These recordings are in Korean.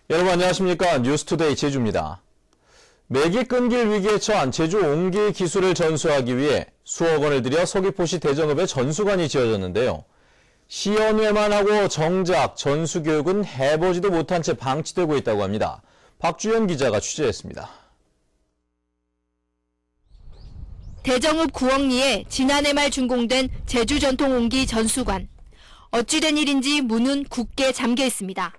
여러분 안녕하십니까? 뉴스투데이 제주입니다. 매기 끊길 위기에 처한 제주 옹기 기술을 전수하기 위해 수억 원을 들여 서귀포시 대정읍에 전수관이 지어졌는데요. 시연회만 하고 정작 전수교육은 해보지도 못한 채 방치되고 있다고 합니다. 박주연 기자가 취재했습니다. 대정읍 구억리에 지난해 말 준공된 제주 전통 옹기 전수관. 어찌된 일인지 문은 굳게 잠겨 있습니다.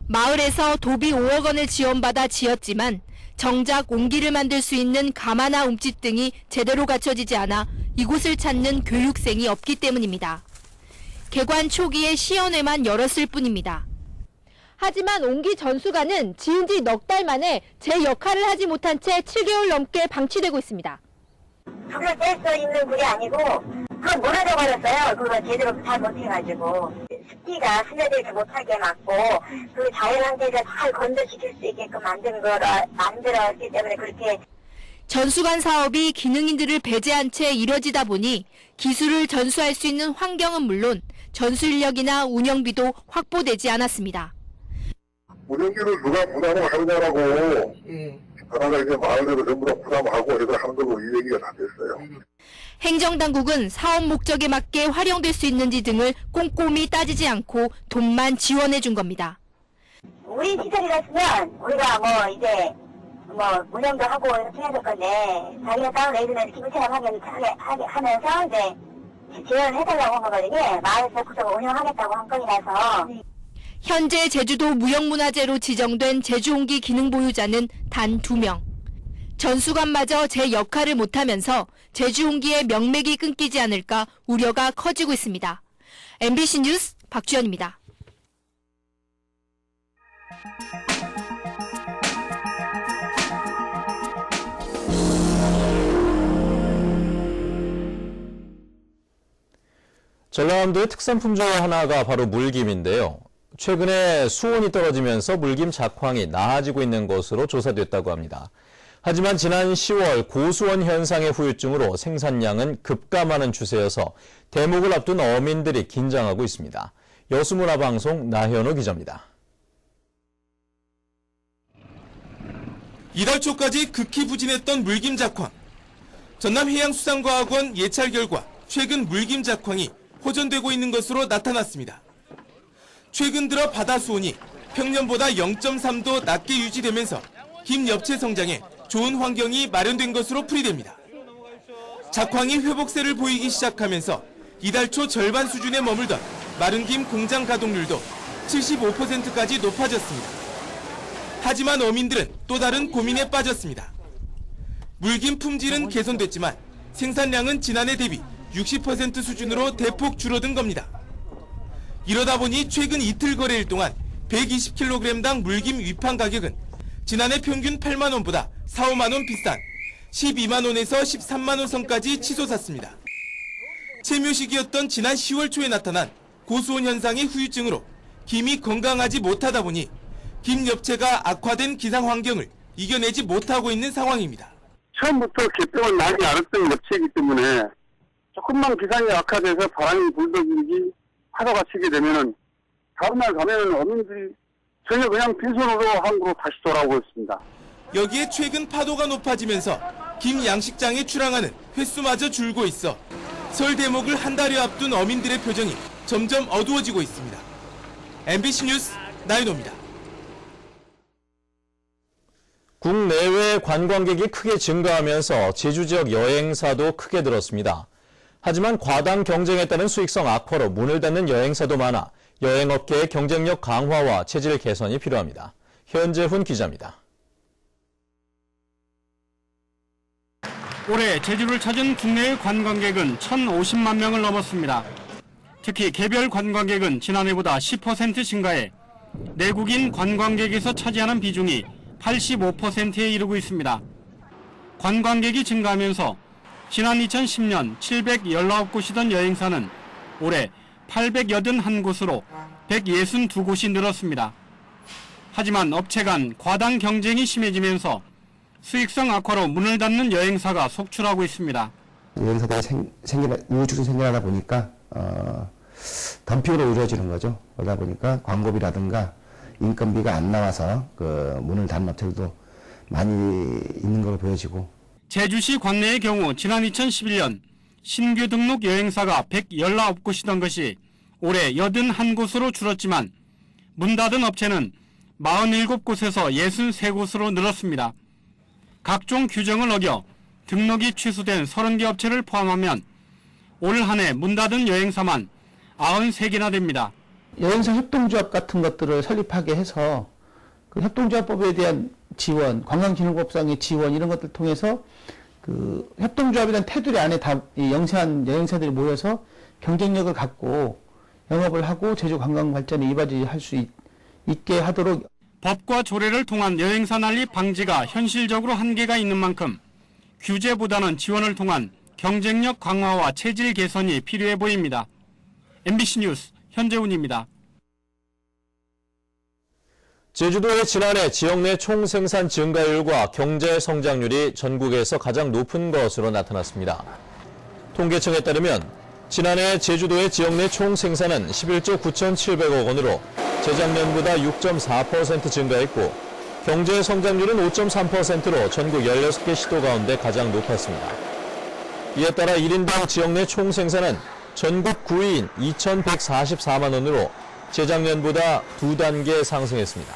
마을에서 도비 5억 원을 지원받아 지었지만 정작 옹기를 만들 수 있는 가마나 움집 등이 제대로 갖춰지지 않아 이곳을 찾는 교육생이 없기 때문입니다. 개관 초기에 시연회만 열었을 뿐입니다. 하지만 옹기 전수관은 지은 지 넉 달 만에 제 역할을 하지 못한 채 7개월 넘게 방치되고 있습니다. 불을 뗄 수 있는 불이 아니고 그건 무너져 버렸어요. 그거 제대로 잘 못해가지고 습기가 스며들지 못하게 막고 그 자연 상태에서 잘 건조시킬 수 있게끔 만들었기 때문에 그렇게. 전수관 사업이 기능인들을 배제한 채 이뤄지다 보니 기술을 전수할 수 있는 환경은 물론 전수 인력이나 운영비도 확보되지 않았습니다. 운영비를 누가 부담을 하느냐라고 그러나 이제 마을에서 전부 다 부담하고 해서 하는 걸로 이 얘기가 다 됐어요. 행정당국은 사업 목적에 맞게 활용될 수 있는지 등을 꼼꼼히 따지지 않고 돈만 지원해 준 겁니다. 우리 시설이었으면 우리가 이제 운영도 하고 이렇게 해야 될 건데 자기가 다운 레이드는 기부처럼 하면서 이제 지원을 해달라고 한 거거든요. 마을에서 구석을 운영하겠다고 한 건이라서. 현재 제주도 무형문화재로 지정된 제주옹기 기능보유자는 단 2명. 전수관마저 제 역할을 못하면서 제주옹기의 명맥이 끊기지 않을까 우려가 커지고 있습니다. MBC 뉴스 박주연입니다. 전라남도의 특산품 중 하나가 바로 물김인데요. 최근에 수온이 떨어지면서 물김 작황이 나아지고 있는 것으로 조사됐다고 합니다. 하지만 지난 10월 고수원 현상의 후유증으로 생산량은 급감하는 추세여서 대목을 앞둔 어민들이 긴장하고 있습니다. 여수문화방송 나현우 기자입니다. 이달 초까지 극히 부진했던 물김 작황. 전남해양수산과학원 예찰 결과 최근 물김 작황이 호전되고 있는 것으로 나타났습니다. 최근 들어 바다 수온이 평년보다 0.3도 낮게 유지되면서 김 엽채 성장에 좋은 환경이 마련된 것으로 풀이됩니다. 작황이 회복세를 보이기 시작하면서 이달 초 절반 수준에 머물던 마른 김 공장 가동률도 75%까지 높아졌습니다. 하지만 어민들은 또 다른 고민에 빠졌습니다. 물김 품질은 개선됐지만 생산량은 지난해 대비 60% 수준으로 대폭 줄어든 겁니다. 이러다 보니 최근 이틀 거래일 동안 120kg당 물김 위판 가격은 지난해 평균 8만 원보다 4, 5만 원 비싼 12만 원에서 13만 원 선까지 치솟았습니다. 채묘 시기였던 지난 10월 초에 나타난 고수온 현상의 후유증으로 김이 건강하지 못하다 보니 김 엽채가 악화된 기상 환경을 이겨내지 못하고 있는 상황입니다. 처음부터 개병을 많이 앓았던 엽채이기 때문에 조금만 기상이 악화돼서 바람이 불더든지 파도가 치게 되면은 다음날 가면은 어민들이 전혀 그냥 빈손으로 항구로 다시 돌아오고 있습니다. 여기에 최근 파도가 높아지면서 김 양식장에 출항하는 횟수마저 줄고 있어 설 대목을 한 달여 앞둔 어민들의 표정이 점점 어두워지고 있습니다. MBC 뉴스 나인호입니다. 국내외 관광객이 크게 증가하면서 제주 지역 여행사도 크게 늘었습니다. 하지만 과당 경쟁에 따른 수익성 악화로 문을 닫는 여행사도 많아 여행업계의 경쟁력 강화와 체질 개선이 필요합니다. 현재훈 기자입니다. 올해 제주를 찾은 국내의 관광객은 1,050만 명을 넘었습니다. 특히 개별 관광객은 지난해보다 10% 증가해 내국인 관광객에서 차지하는 비중이 85%에 이르고 있습니다. 관광객이 증가하면서 지난 2010년 719곳이던 여행사는 올해 881곳으로 162곳이 늘었습니다. 하지만 업체 간 과당 경쟁이 심해지면서 수익성 악화로 문을 닫는 여행사가 속출하고 있습니다. 여행사들이 우후죽순 생겨나다 보니까 덤핑으로 이루어지는 거죠. 그러다 보니까 광고비라든가 인건비가 안 나와서 그 문을 닫는 업체들도 많이 있는 걸로 보여지고. 제주시 관내의 경우 지난 2011년 신규 등록 여행사가 119곳이던 것이 올해 81곳으로 줄었지만 문 닫은 업체는 47곳에서 63곳으로 늘었습니다. 각종 규정을 어겨 등록이 취소된 30개 업체를 포함하면 올 한 해 문 닫은 여행사만 93개나 됩니다. 여행사 협동조합 같은 것들을 설립하게 해서 그 협동조합법에 대한 지원, 관광진흥법상의 지원 이런 것들 통해서 그 협동조합에 대한 테두리 안에 다 영세한 여행사들이 모여서 경쟁력을 갖고 영업을 하고 제주 관광 발전에 이바지할 수 있게 하도록. 법과 조례를 통한 여행사 난립 방지가 현실적으로 한계가 있는 만큼 규제보다는 지원을 통한 경쟁력 강화와 체질 개선이 필요해 보입니다. MBC 뉴스 현재훈입니다. 제주도의 지난해 지역 내 총생산 증가율과 경제 성장률이 전국에서 가장 높은 것으로 나타났습니다. 통계청에 따르면 지난해 제주도의 지역 내 총생산은 11조 9,700억 원으로 재작년보다 6.4% 증가했고 경제 성장률은 5.3%로 전국 16개 시도 가운데 가장 높았습니다. 이에 따라 1인당 지역 내 총생산은 전국 9위인 2,144만 원으로 재작년보다 2단계 상승했습니다.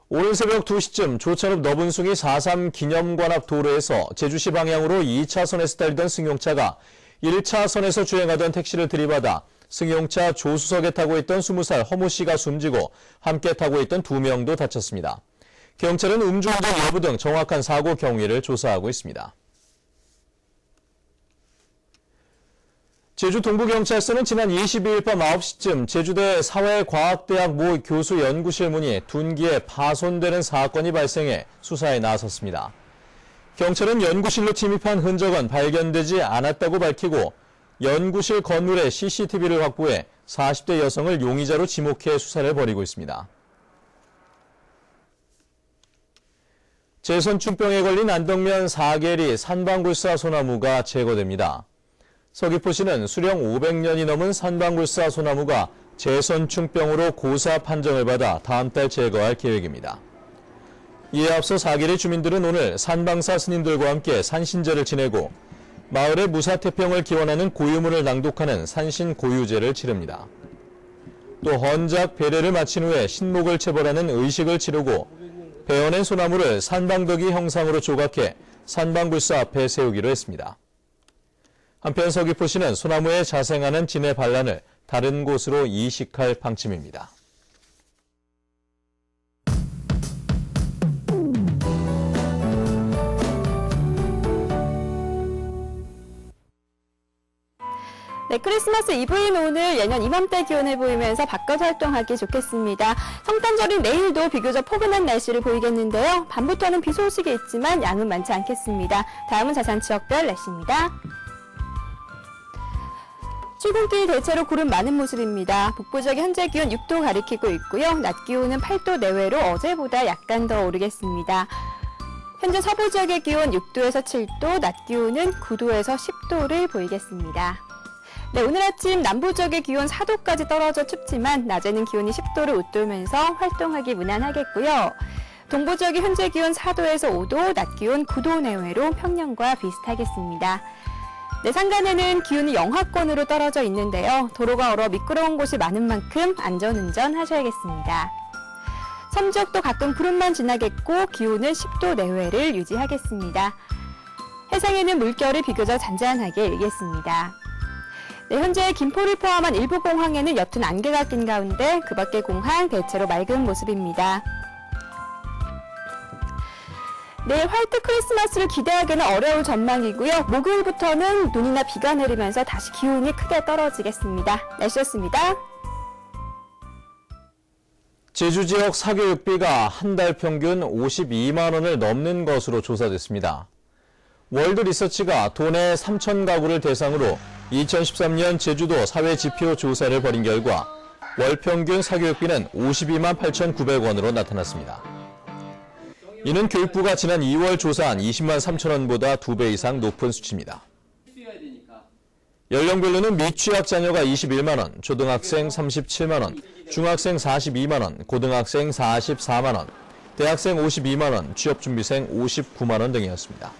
오늘 새벽 2시쯤 조천읍 너분숭이 4.3 기념관 앞 도로에서 제주시 방향으로 2차선에서 달리던 승용차가 1차선에서 주행하던 택시를 들이받아 승용차 조수석에 타고 있던 20살 허모 씨가 숨지고 함께 타고 있던 2명도 다쳤습니다. 경찰은 음주운전 여부 등 정확한 사고 경위를 조사하고 있습니다. 제주 동부경찰서는 지난 22일 밤 9시쯤 제주대 사회과학대학 모 교수 연구실 문이 둔기에 파손되는 사건이 발생해 수사에 나섰습니다. 경찰은 연구실로 침입한 흔적은 발견되지 않았다고 밝히고 연구실 건물에 CCTV를 확보해 40대 여성을 용의자로 지목해 수사를 벌이고 있습니다. 제선충병에 걸린 안덕면 4개리 산방굴사 소나무가 제거됩니다. 서귀포시는 수령 500년이 넘은 산방굴사 소나무가 제선충병으로 고사 판정을 받아 다음 달 제거할 계획입니다. 이에 앞서 4개리 주민들은 오늘 산방사 스님들과 함께 산신제를 지내고 마을의 무사태평을 기원하는 고유문을 낭독하는 산신고유제를 치릅니다. 또 헌작 배례를 마친 후에 신목을 체벌하는 의식을 치르고 베어낸 소나무를 산방덕이 형상으로 조각해 산방굴사 앞에 세우기로 했습니다. 한편 서귀포시는 소나무에 자생하는 진의 반란을 다른 곳으로 이식할 방침입니다. 네, 크리스마스 이브인 오늘 예년 이맘때 기온을 보이면서 밖에서 활동하기 좋겠습니다. 성탄절인 내일도 비교적 포근한 날씨를 보이겠는데요. 밤부터는 비 소식이 있지만 양은 많지 않겠습니다. 다음은 자산 지역별 날씨입니다. 출근길 대체로 구름 많은 모습입니다. 북부 지역 현재 기온 6도 가리키고 있고요. 낮 기온은 8도 내외로 어제보다 약간 더 오르겠습니다. 현재 서부 지역의 기온 6도에서 7도, 낮 기온은 9도에서 10도를 보이겠습니다. 네, 오늘 아침 남부 지역의 기온 4도까지 떨어져 춥지만 낮에는 기온이 10도를 웃돌면서 활동하기 무난하겠고요. 동부 지역의 현재 기온 4도에서 5도, 낮 기온 9도 내외로 평년과 비슷하겠습니다. 네, 산간에는 기온이 영하권으로 떨어져 있는데요. 도로가 얼어 미끄러운 곳이 많은 만큼 안전운전 하셔야겠습니다. 섬 지역도 가끔 구름만 지나겠고 기온은 10도 내외를 유지하겠습니다. 해상에는 물결이 비교적 잔잔하게 일겠습니다. 네, 현재 김포를 포함한 일부 공항에는 옅은 안개가 낀 가운데 그 밖의 공항 대체로 맑은 모습입니다. 내일 화이트 크리스마스를 기대하기는 어려울 전망이고요. 목요일부터는 눈이나 비가 내리면서 다시 기온이 크게 떨어지겠습니다. 날씨였습니다. 제주 지역 사교육비가 한 달 평균 52만 원을 넘는 것으로 조사됐습니다. 월드 리서치가 도내 3천 가구를 대상으로 2013년 제주도 사회지표 조사를 벌인 결과 월 평균 사교육비는 52만 8,900원으로 나타났습니다. 이는 교육부가 지난 2월 조사한 20만 3천 원보다 2배 이상 높은 수치입니다. 연령별로는 미취학 자녀가 21만 원, 초등학생 37만 원, 중학생 42만 원, 고등학생 44만 원, 대학생 52만 원, 취업준비생 59만 원 등이었습니다.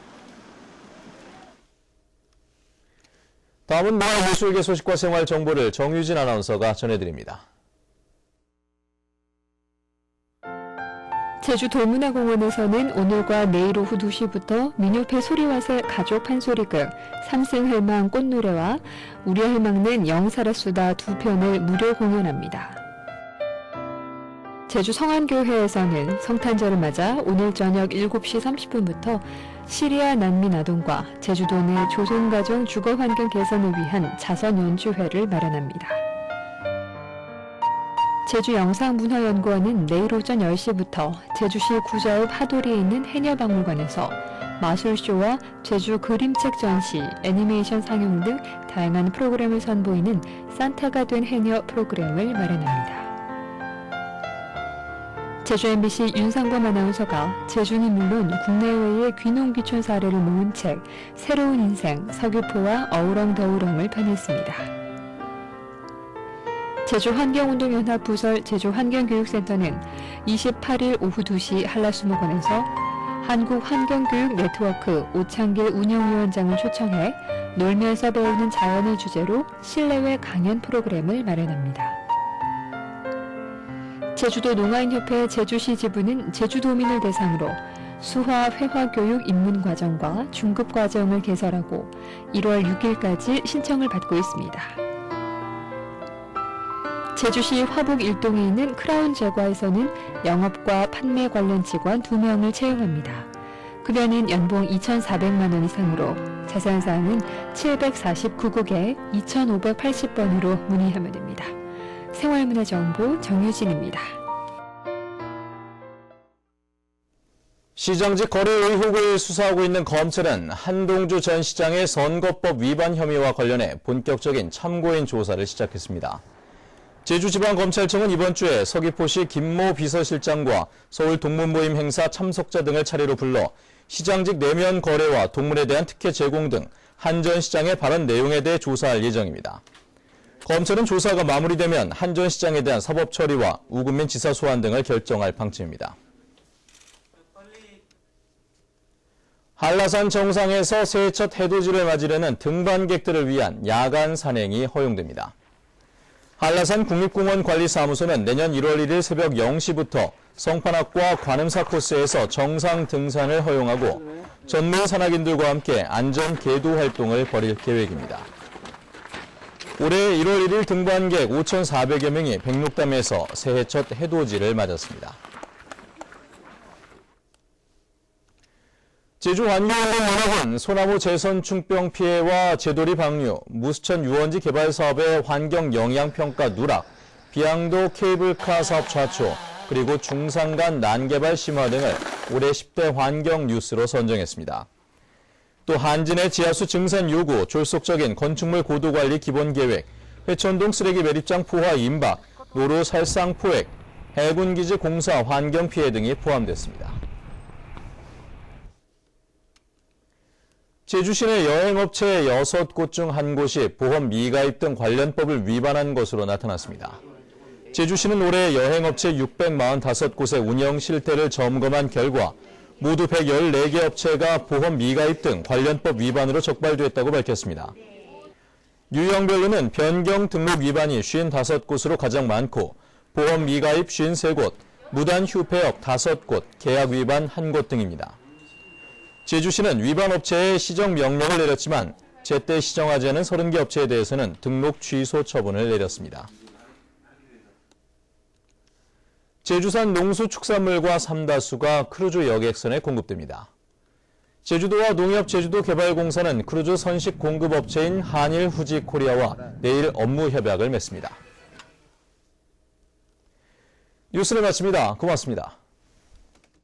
다음은 문화예술계 소식과 생활 정보를 정유진 아나운서가 전해드립니다. 제주 도문화공원에서는 오늘과 내일 오후 2시부터 민요패 소리와새 가족 판소리극 삼승할망 꽃노래와 우리 할망는 영사라수다 2편을 무료 공연합니다. 제주 성안교회에서는 성탄절을 맞아 오늘 저녁 7시 30분부터 시리아 난민 아동과 제주도 내 조선가정 주거환경 개선을 위한 자선 연주회를 마련합니다. 제주영상문화연구원은 내일 오전 10시부터 제주시 구자읍 하도리에 있는 해녀박물관에서 마술쇼와 제주 그림책 전시, 애니메이션 상영 등 다양한 프로그램을 선보이는 산타가 된 해녀 프로그램을 마련합니다. 제주 MBC 윤상범 아나운서가 제주는 물론 국내외의 귀농귀촌 사례를 모은 책 새로운 인생 서귀포와 어우렁더우렁을 펴냈습니다. 제주환경운동연합 부설 제주환경교육센터는 28일 오후 2시 한라수목원에서 한국환경교육네트워크 오창길 운영위원장을 초청해 놀면서 배우는 자연을 주제로 실내외 강연 프로그램을 마련합니다. 제주도 농아인협회 제주시 지부는 제주도민을 대상으로 수화 회화교육 입문과정과 중급과정을 개설하고 1월 6일까지 신청을 받고 있습니다. 제주시 화북 1동에 있는 크라운 제과에서는 영업과 판매 관련 직원 2명을 채용합니다. 급여는 연봉 2,400만 원 이상으로 자세한 사항은 749국에 2,580번으로 문의하면 됩니다. 생활문화정보 정유진입니다. 시장직 거래 의혹을 수사하고 있는 검찰은 한동주 전 시장의 선거법 위반 혐의와 관련해 본격적인 참고인 조사를 시작했습니다. 제주지방검찰청은 이번 주에 서귀포시 김모 비서실장과 서울 동문모임 행사 참석자 등을 차례로 불러 시장직 내면 거래와 동물에 대한 특혜 제공 등 한 전 시장의 발언 내용에 대해 조사할 예정입니다. 검찰은 조사가 마무리되면 한 전 시장에 대한 사법 처리와 우금민 지사 소환 등을 결정할 방침입니다. 한라산 정상에서 새해 첫 해돋이를 맞으려는 등반객들을 위한 야간 산행이 허용됩니다. 한라산 국립공원 관리사무소는 내년 1월 1일 새벽 0시부터 성판악과 관음사 코스에서 정상 등산을 허용하고 전문 산악인들과 함께 안전 계도 활동을 벌일 계획입니다. 올해 1월 1일 등반객 5,400여 명이 백록담에서 새해 첫 해돋이를 맞았습니다. 제주환경운동연합은 소나무 재선충병 피해와 재돌이 방류, 무수천 유원지 개발 사업의 환경 영향평가 누락, 비양도 케이블카 사업 좌초, 그리고 중산간 난개발 심화 등을 올해 10대 환경 뉴스로 선정했습니다. 또 한진의 지하수 증산 요구, 졸속적인 건축물 고도관리 기본계획, 회천동 쓰레기 매립장 포화 임박, 노루 살상 포획, 해군기지 공사 환경 피해 등이 포함됐습니다. 제주시내 여행업체 6곳 중 1곳이 보험 미가입 등 관련법을 위반한 것으로 나타났습니다. 제주시는 올해 여행업체 645곳의 운영 실태를 점검한 결과 모두 114개 업체가 보험 미가입 등 관련법 위반으로 적발됐다고 밝혔습니다. 유형별로는 변경 등록 위반이 55곳으로 가장 많고 보험 미가입 53곳, 무단 휴폐업 5곳, 계약 위반 1곳 등입니다. 제주시는 위반 업체에 시정 명령을 내렸지만 제때 시정하지 않은 30개 업체에 대해서는 등록 취소 처분을 내렸습니다. 제주산 농수축산물과 삼다수가 크루즈 여객선에 공급됩니다. 제주도와 농협제주도개발공사는 크루즈 선식 공급업체인 한일후지코리아와 내일 업무 협약을 맺습니다. 뉴스를 마칩니다. 고맙습니다.